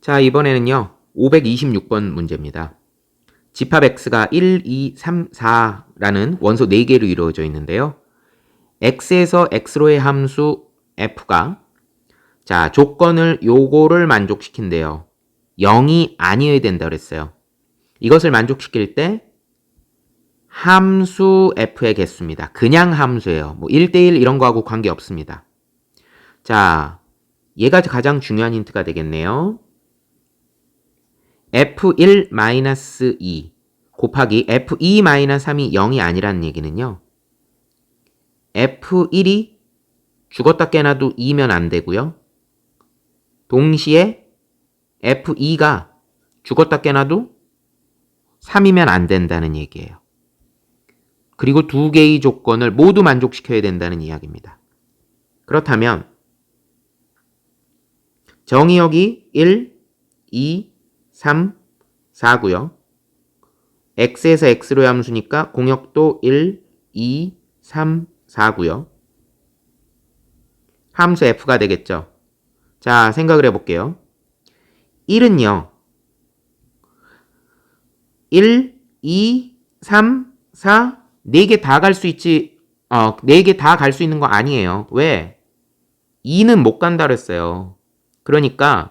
자, 이번에는요. 526번 문제입니다. 집합 x가 1, 2, 3, 4라는 원소 4개로 이루어져 있는데요. x에서 x로의 함수 f가 자, 조건을 요거를 만족시킨대요. 0이 아니어야 된다 그랬어요. 이것을 만족시킬 때 함수 f의 개수입니다. 그냥 함수예요. 뭐 1대1 이런 거하고 관계없습니다. 자, 얘가 가장 중요한 힌트가 되겠네요. f1-2 곱하기 f2-3이 0이 아니라는 얘기는요. f1이 죽었다 깨나도 2면 안 되고요. 동시에 f2가 죽었다 깨나도 3이면 안 된다는 얘기예요. 그리고 두 개의 조건을 모두 만족시켜야 된다는 이야기입니다. 그렇다면 정의역이 1, 2, 3, 4고요. x에서 x로의 함수니까 공역도 1, 2, 3, 4고요. 함수 f가 되겠죠. 자, 생각을 해볼게요. 1은요. 1, 2, 3, 4, 4개 다 갈 수 있지. 4개 다 갈 수 있는 거 아니에요. 왜? 2는 못 간다 그랬어요. 그러니까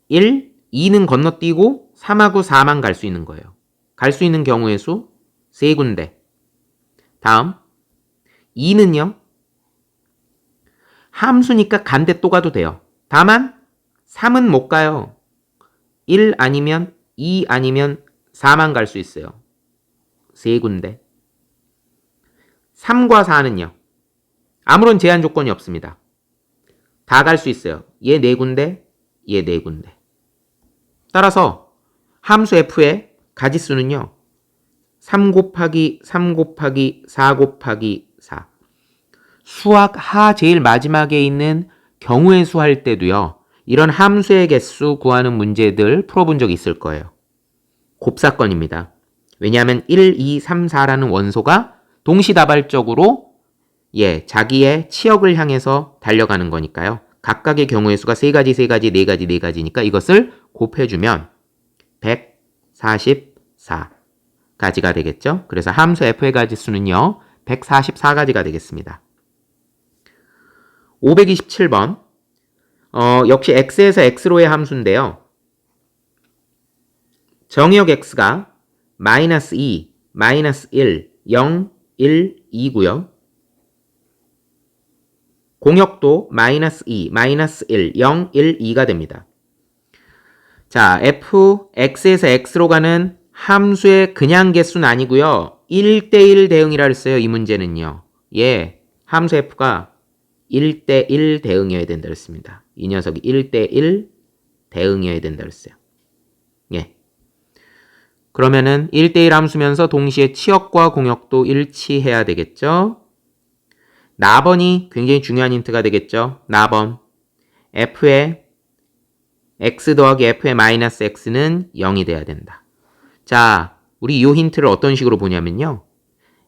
1, 2는 건너뛰고 3하고 4만 갈 수 있는 거예요. 갈 수 있는 경우의 수 3군데. 다음 2는요. 함수니까 간데 또 가도 돼요. 다만 3은 못 가요. 1 아니면 2 아니면 4만 갈 수 있어요. 3군데. 3과 4는요. 아무런 제한 조건이 없습니다. 다 갈 수 있어요. 얘 4군데, 얘 4군데. 따라서 함수 f의 가지수는요. 3 곱하기 3 곱하기 4 곱하기 4. 수학 하 제일 마지막에 있는 경우의 수 할 때도요. 이런 함수의 개수 구하는 문제들 풀어본 적 있을 거예요. 곱사건입니다. 왜냐하면 1, 2, 3, 4라는 원소가 동시다발적으로 자기의 치역을 향해서 달려가는 거니까요. 각각의 경우의 수가 3가지, 3가지, 4가지, 4가지니까 이것을 곱해주면 144가지가 되겠죠. 그래서 함수 f의 가지수는요. 144가지가 되겠습니다. 527번 역시 x에서 x로의 함수인데요. 정의역 x가 마이너스 2, 마이너스 1, 0, 1, 2고요. 공역도 마이너스 2, 마이너스 1, 0, 1, 2가 됩니다. 자, x에서 x로 가는 함수의 그냥 개수는 아니고요. 1대1 대응이라 했어요. 이 문제는요. 함수 f가 1대1 대응이어야 된다 그랬습니다. 이 녀석이 1대1 대응이어야 된다 그랬어요. 그러면은 1대1 함수면서 동시에 치역과 공역도 일치해야 되겠죠. 나번이 굉장히 중요한 힌트가 되겠죠. 나번 f의 x 더하기 f의 마이너스 x는 0이 돼야 된다. 자, 우리 이 힌트를 어떤 식으로 보냐면요.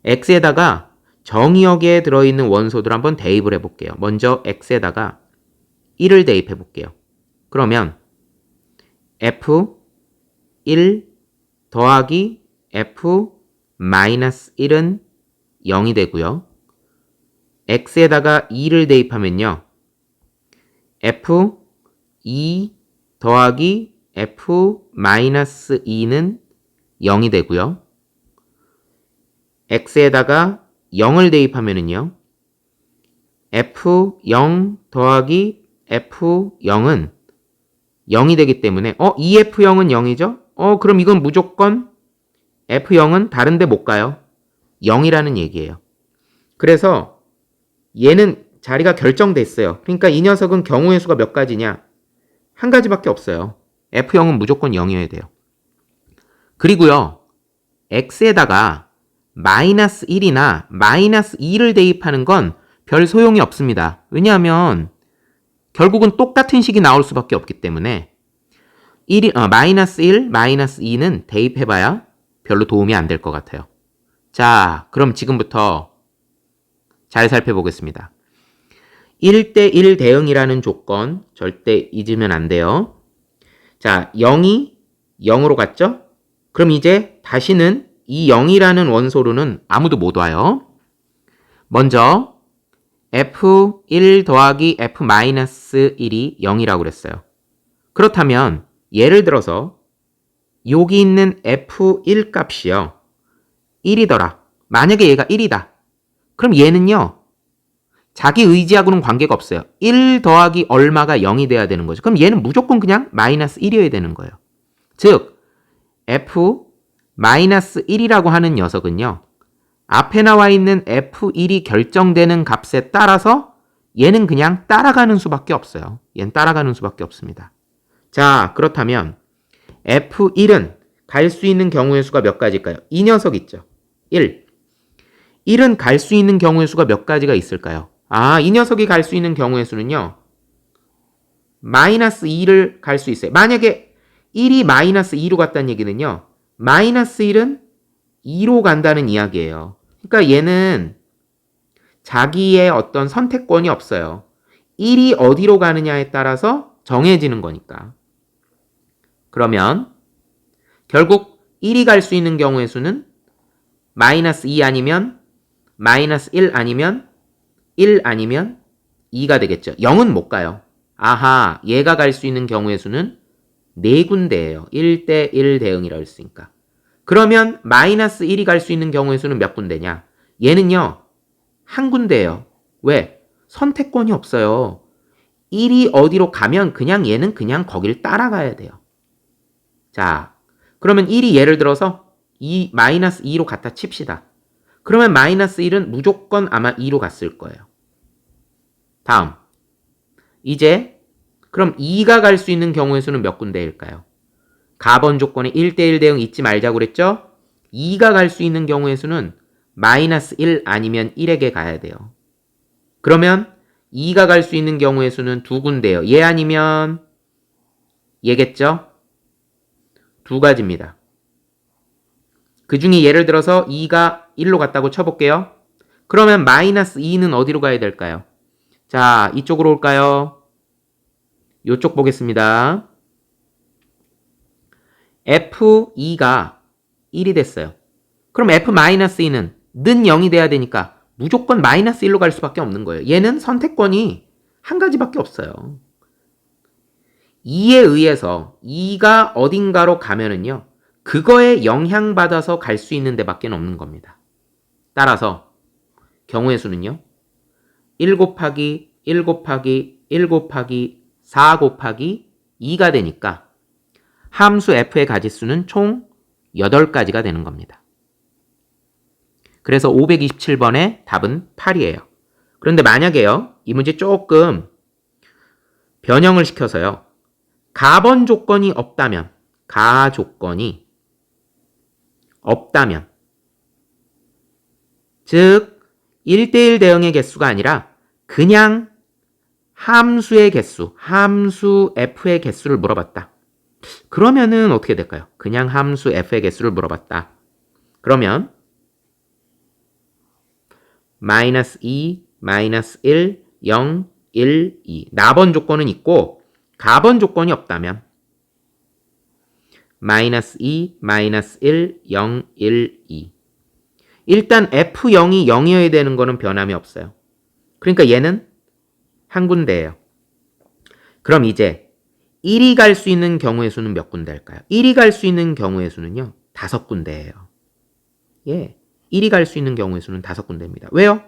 x에다가 정의역에 들어있는 원소들 한번 대입을 해볼게요. 먼저 x에다가 1을 대입해 볼게요. 그러면 f1 더하기 f-1은 0이 되고요. x에다가 2를 대입하면요. f2 더하기 f-2는 0이 되고요. x에다가 0을 대입하면은요. f0 더하기 f0은 0이 되기 때문에 2f0은 0이죠? 그럼 이건 무조건 f0은 다른데 못 가요. 0이라는 얘기예요. 그래서 얘는 자리가 결정됐어요. 그러니까 이 녀석은 경우의 수가 몇 가지냐? 한 가지밖에 없어요. f0은 무조건 0이어야 돼요. 그리고요. x에다가 마이너스 1이나 마이너스 2를 대입하는 건 별 소용이 없습니다. 왜냐하면 결국은 똑같은 식이 나올 수밖에 없기 때문에 마이너스 1, 마이너스 2는 대입해봐야 별로 도움이 안 될 것 같아요. 자, 그럼 지금부터 잘 살펴보겠습니다. 1대1 대응이라는 조건 절대 잊으면 안 돼요. 자, 0이 0으로 갔죠? 그럼 이제 다시는 이 0이라는 원소로는 아무도 못 와요. 먼저 f1 더하기 f-1이 0이라고 그랬어요. 그렇다면 예를 들어서 여기 있는 f1 값이요. 1이더라. 만약에 얘가 1이다. 그럼 얘는요. 자기 의지하고는 관계가 없어요. 1 더하기 얼마가 0이 돼야 되는 거죠. 그럼 얘는 무조건 그냥 마이너스 1이어야 되는 거예요. 즉 f-1이라고 하는 녀석은요. 앞에 나와 있는 f1이 결정되는 값에 따라서 얘는 그냥 따라가는 수밖에 없어요. 얘는 따라가는 수밖에 없습니다. 자, 그렇다면 f1은 갈 수 있는 경우의 수가 몇 가지일까요? 이 녀석 있죠. 1. 1은 갈 수 있는 경우의 수가 몇 가지가 있을까요? 아, 이 녀석이 갈 수 있는 경우의 수는요. 마이너스 2를 갈 수 있어요. 만약에 1이 마이너스 2로 갔다는 얘기는요. 마이너스 1은 2로 간다는 이야기예요. 그러니까 얘는 자기의 어떤 선택권이 없어요. 1이 어디로 가느냐에 따라서 정해지는 거니까. 그러면 결국 1이 갈 수 있는 경우의 수는 마이너스 2 아니면 마이너스 1 아니면 1 아니면 2가 되겠죠. 0은 못 가요. 아하, 얘가 갈 수 있는 경우의 수는 4군데예요. 1대1 대응이라고 했으니까. 그러면 마이너스 1이 갈 수 있는 경우의 수는 몇 군데냐? 얘는요. 한 군데예요. 왜? 선택권이 없어요. 1이 어디로 가면 그냥 얘는 그냥 거길 따라가야 돼요. 자, 그러면 1이 예를 들어서 마이너스 2로 갖다 칩시다. 그러면 마이너스 1은 무조건 아마 2로 갔을 거예요. 다음. 이제 그럼 2가 갈 수 있는 경우의 수는 몇 군데일까요? 가번 조건에 1대1 대응 잊지 말자고 그랬죠? 2가 갈 수 있는 경우의 수는 마이너스 1 아니면 1에게 가야 돼요. 그러면 2가 갈 수 있는 경우의 수는 2군데예요. 얘 아니면 얘겠죠? 2가지입니다. 그 중에 예를 들어서 2가 1로 갔다고 쳐볼게요. 그러면 마이너스 2는 어디로 가야 될까요? 자, 이쪽으로 올까요? 이쪽 보겠습니다. F2가 1이 됐어요. 그럼 F-2는 는 0이 돼야 되니까 무조건 마이너스 1로 갈 수밖에 없는 거예요. 얘는 선택권이 한 가지밖에 없어요. 2에 의해서 2가 어딘가로 가면은요. 그거에 영향받아서 갈 수 있는 데밖에 없는 겁니다. 따라서 경우의 수는요. 1 곱하기 1 곱하기 1 곱하기 4 곱하기 2가 되니까 함수 f의 가지수는 총 8가지가 되는 겁니다. 그래서 527번의 답은 8이에요. 그런데 만약에요. 이 문제 조금 변형을 시켜서요. 가번 조건이 없다면 가 조건이 없다면 즉 1대1 대응의 개수가 아니라 그냥 함수의 개수, 함수 f의 개수를 물어봤다. 그러면은 어떻게 될까요? 그냥 함수 f의 개수를 물어봤다. 그러면 마이너스 2, 마이너스 1, 0, 1, 2 나번 조건은 있고 가번 조건이 없다면 마이너스 2, 마이너스 1, 0, 1, 2 일단 F0이 0이어야 되는 거는 변함이 없어요. 그러니까 얘는 한 군데예요. 그럼 이제 1이 갈 수 있는 경우의 수는 몇 군데일까요? 1이 갈 수 있는 경우의 수는요. 5군데예요. 예, 1이 갈 수 있는 경우의 수는 5군데입니다. 왜요?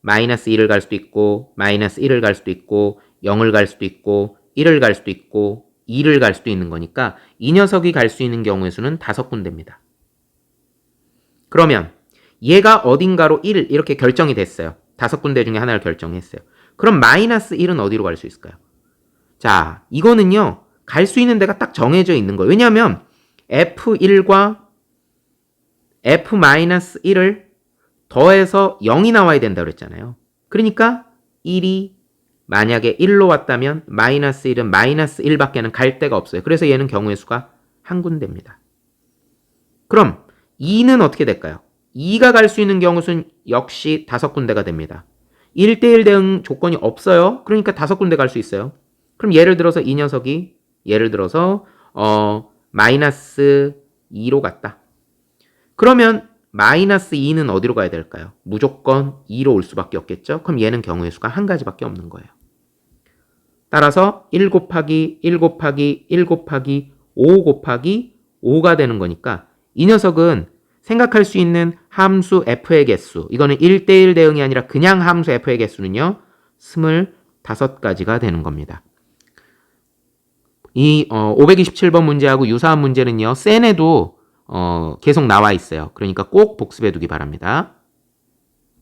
마이너스 1을 갈 수도 있고 마이너스 1을 갈 수도 있고 0을 갈 수도 있고 1을 갈 수도 있고 2를 갈 수도 있는 거니까 이 녀석이 갈 수 있는 경우의 수는 5군데입니다. 그러면 얘가 어딘가로 1 이렇게 결정이 됐어요. 5군데 중에 하나를 결정했어요. 그럼 마이너스 1은 어디로 갈 수 있을까요? 자, 이거는요. 갈 수 있는 데가 딱 정해져 있는 거예요. 왜냐하면 F1과 F-1을 더해서 0이 나와야 된다고 그랬잖아요. 그러니까 1이 만약에 1로 왔다면 마이너스 1은 마이너스 1밖에는 갈 데가 없어요. 그래서 얘는 경우의 수가 한 군데입니다. 그럼 2는 어떻게 될까요? 2가 갈 수 있는 경우 수는 역시 5군데가 됩니다. 1대1 대응 조건이 없어요. 그러니까 5군데 갈 수 있어요. 그럼 예를 들어서 이 녀석이 예를 들어서 마이너스 2로 갔다. 그러면 마이너스 2는 어디로 가야 될까요? 무조건 2로 올 수밖에 없겠죠. 그럼 얘는 경우의 수가 한 가지밖에 없는 거예요. 따라서 1 곱하기 1 곱하기 1 곱하기 5 곱하기 5가 되는 거니까 이 녀석은 생각할 수 있는 함수 f의 개수, 이거는 1대1 대응이 아니라 그냥 함수 f의 개수는요 25가지가 되는 겁니다. 이 527번 문제하고 유사한 문제는요 센에도 계속 나와 있어요. 그러니까 꼭 복습해 두기 바랍니다.